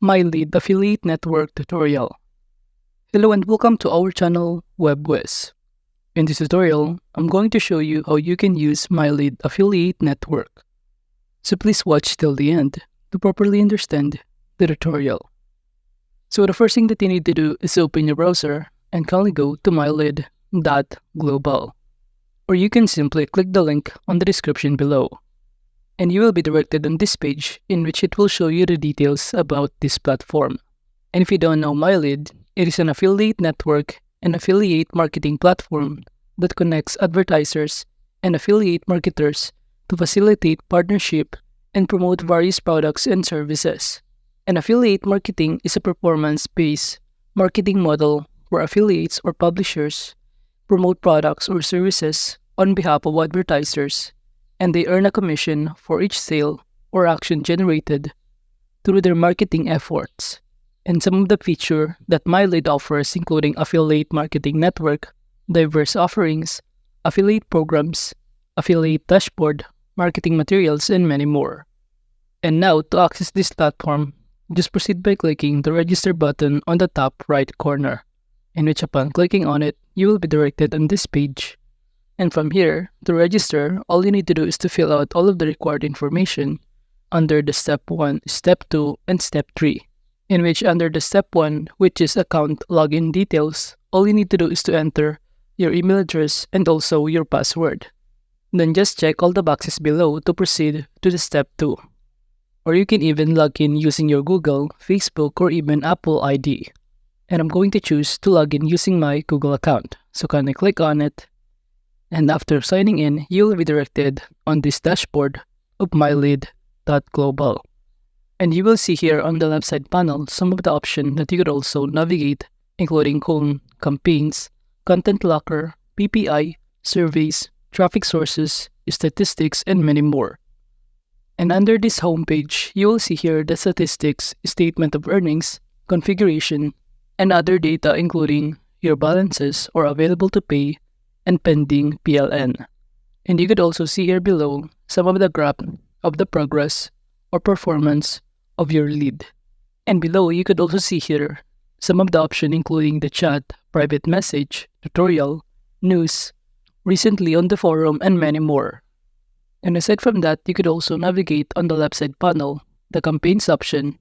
Mylead Affiliate Network tutorial. Hello and welcome to our channel WebWiz. In this tutorial, I'm going to show you how you can use Mylead Affiliate Network. So please watch till the end to properly understand the tutorial. So the first thing that you need to do is open your browser and kindly go to mylead.global. Or you can simply click the link on the description below, and you will be directed on this page in which it will show you the details about this platform. And if you don't know Mylead, it is an affiliate network and affiliate marketing platform that connects advertisers and affiliate marketers to facilitate partnership and promote various products and services. And affiliate marketing is a performance-based marketing model where affiliates or publishers promote products or services on behalf of advertisers, and they earn a commission for each sale or action generated through their marketing efforts. And some of the features that Mylead offers including affiliate marketing network, diverse offerings, affiliate programs, affiliate dashboard, marketing materials, and many more. And now, to access this platform, just proceed by clicking the register button on the top right corner, in which upon clicking on it, you will be directed on this page. And from here, to register, all you need to do is to fill out all of the required information under the Step 1, Step 2, and Step 3. In which under the Step 1, which is account login details, all you need to do is to enter your email address and also your password. Then just check all the boxes below to proceed to the Step 2. Or you can even log in using your Google, Facebook, or even Apple ID. And I'm going to choose to log in using my Google account. So can I click on it? And after signing in, you will be directed on this dashboard of mylead.global. And you will see here on the left side panel some of the options that you could also navigate, including home, campaigns, content locker, PPI, surveys, traffic sources, statistics, and many more. And under this homepage, you will see here the statistics, statement of earnings, configuration, and other data including your balances or available to pay, and pending PLN. And you could also see here below some of the graph of the progress or performance of your lead. And below you could also see here some of the options including the chat, private message, tutorial, news, recently on the forum, and many more. And aside from that, you could also navigate on the left side panel the campaigns option,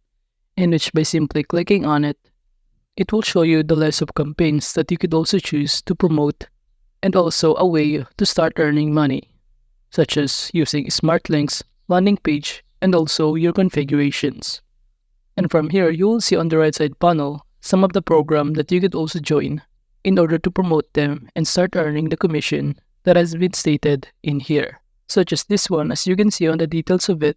in which by simply clicking on it, it will show you the list of campaigns that you could also choose to promote, and also a way to start earning money, such as using smart links, landing page, and also your configurations. And from here, you will see on the right side panel some of the program that you could also join in order to promote them and start earning the commission that has been stated in here. Such as this one, as you can see on the details of it,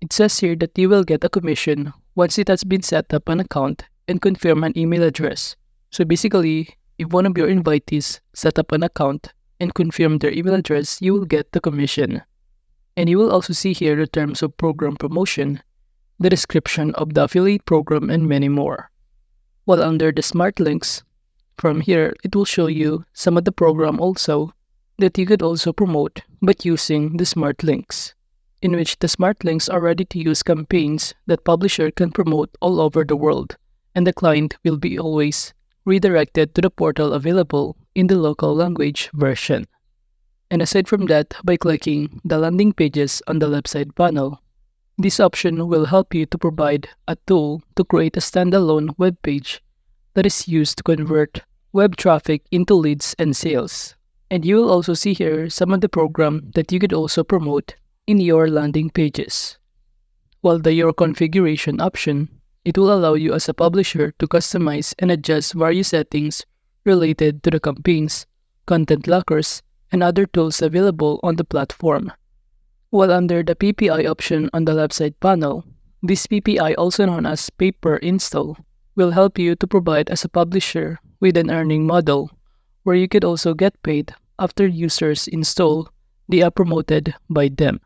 it says here that you will get a commission once it has been set up an account and confirm an email address. So basically, if one of your invitees set up an account and confirm their email address, you will get the commission. And you will also see here the terms of program promotion, the description of the affiliate program, and many more. While under the smart links, from here, it will show you some of the program also that you could also promote but using the smart links, in which the smart links are ready to use campaigns that publisher can promote all over the world, and the client will be always redirected to the portal available in the local language version. And aside from that, by clicking the landing pages on the left side panel, this option will help you to provide a tool to create a standalone web page that is used to convert web traffic into leads and sales. And you will also see here some of the program that you could also promote in your landing pages. While the Your Configuration option, it will allow you as a publisher to customize and adjust various settings related to the campaigns, content lockers, and other tools available on the platform. While under the PPI option on the left side panel, this PPI, also known as pay-per install, will help you to provide as a publisher with an earning model where you could also get paid after users install the app promoted by them.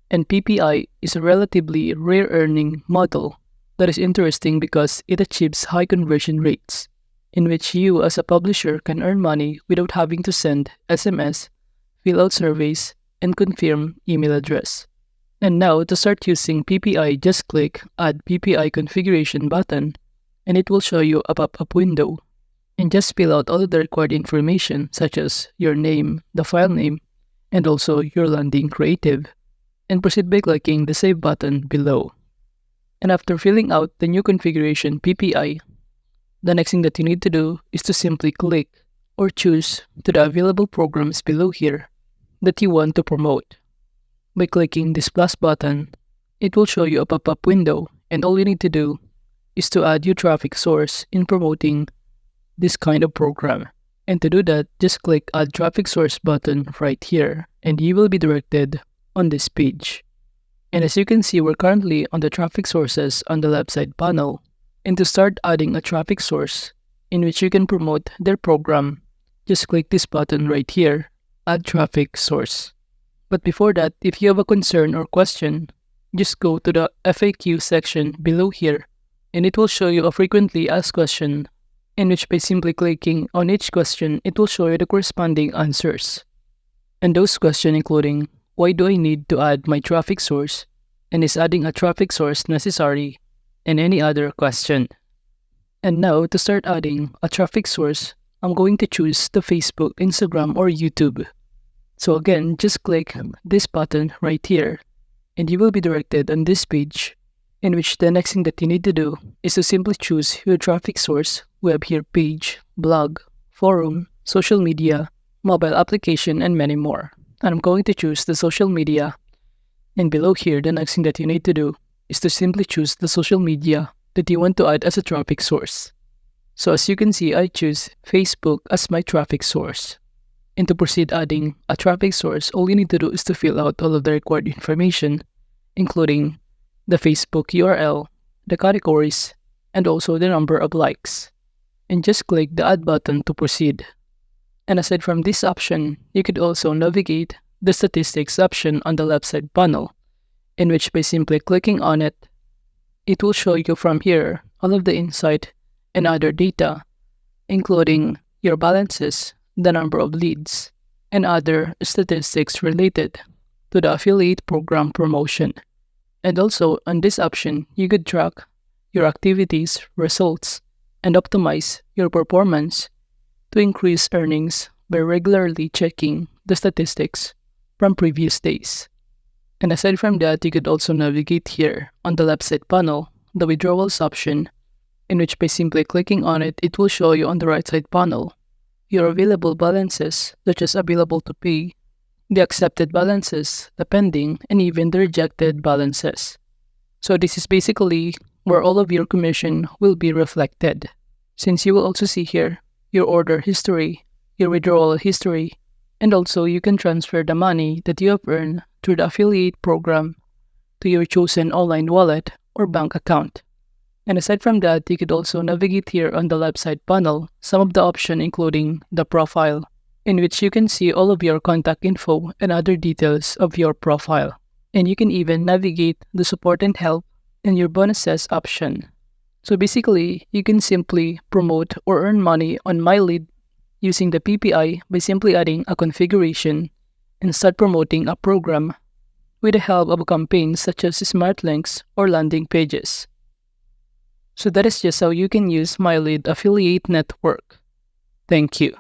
And PPI is a relatively rare earning model that is interesting because it achieves high conversion rates, in which you as a publisher can earn money without having to send SMS, fill out surveys, and confirm email address. And now to start using PPI, just click Add PPI Configuration button and it will show you a pop-up window. And just fill out all of the required information such as your name, the file name, and also your landing creative. And proceed by clicking the Save button below. And after filling out the new configuration PPI, the next thing that you need to do is to simply click or choose to the available programs below here that you want to promote. By clicking this plus button, it will show you a pop-up window and all you need to do is to add your traffic source in promoting this kind of program. And to do that, just click Add Traffic Source button right here and you will be directed on this page. And as you can see, we're currently on the traffic sources on the left side panel. And to start adding a traffic source in which you can promote their program, just click this button right here, Add Traffic Source. But before that, if you have a concern or question, just go to the FAQ section below here and it will show you a frequently asked question in which by simply clicking on each question, it will show you the corresponding answers. And those questions including, why do I need to add my traffic source? And is adding a traffic source necessary? And any other question. And now to start adding a traffic source, I'm going to choose the Facebook, Instagram, or YouTube. So again, just click this button right here and you will be directed on this page in which the next thing that you need to do is to simply choose your traffic source. We have here page, blog, forum, social media, mobile application, and many more. And I'm going to choose the social media. And below here, the next thing that you need to do is to simply choose the social media that you want to add as a traffic source. So as you can see, I choose Facebook as my traffic source. And to proceed adding a traffic source, all you need to do is to fill out all of the required information, including the Facebook URL, the categories, and also the number of likes. And just click the Add button to proceed. And aside from this option, you could also navigate the statistics option on the left side panel, in which by simply clicking on it, it will show you from here all of the insight and other data, including your balances, the number of leads, and other statistics related to the affiliate program promotion. And also on this option, you could track your activities, results, and optimize your performance to increase earnings by regularly checking the statistics from previous days. And aside from that, you could also navigate here on the left side panel, the Withdrawals option, in which by simply clicking on it, it will show you on the right side panel your available balances, such as available to pay, the accepted balances, the pending, and even the rejected balances. So this is basically where all of your commission will be reflected, since you will also see here your order history, your withdrawal history, and also you can transfer the money that you have earned through the affiliate program to your chosen online wallet or bank account. And aside from that, you could also navigate here on the left side panel some of the options including the profile, in which you can see all of your contact info and other details of your profile. And you can even navigate the support and help and your bonuses option. So basically, you can simply promote or earn money on Mylead using the PPI by simply adding a configuration and start promoting a program with the help of campaigns such as smart links or landing pages. So that is just how you can use Mylead Affiliate Network. Thank you.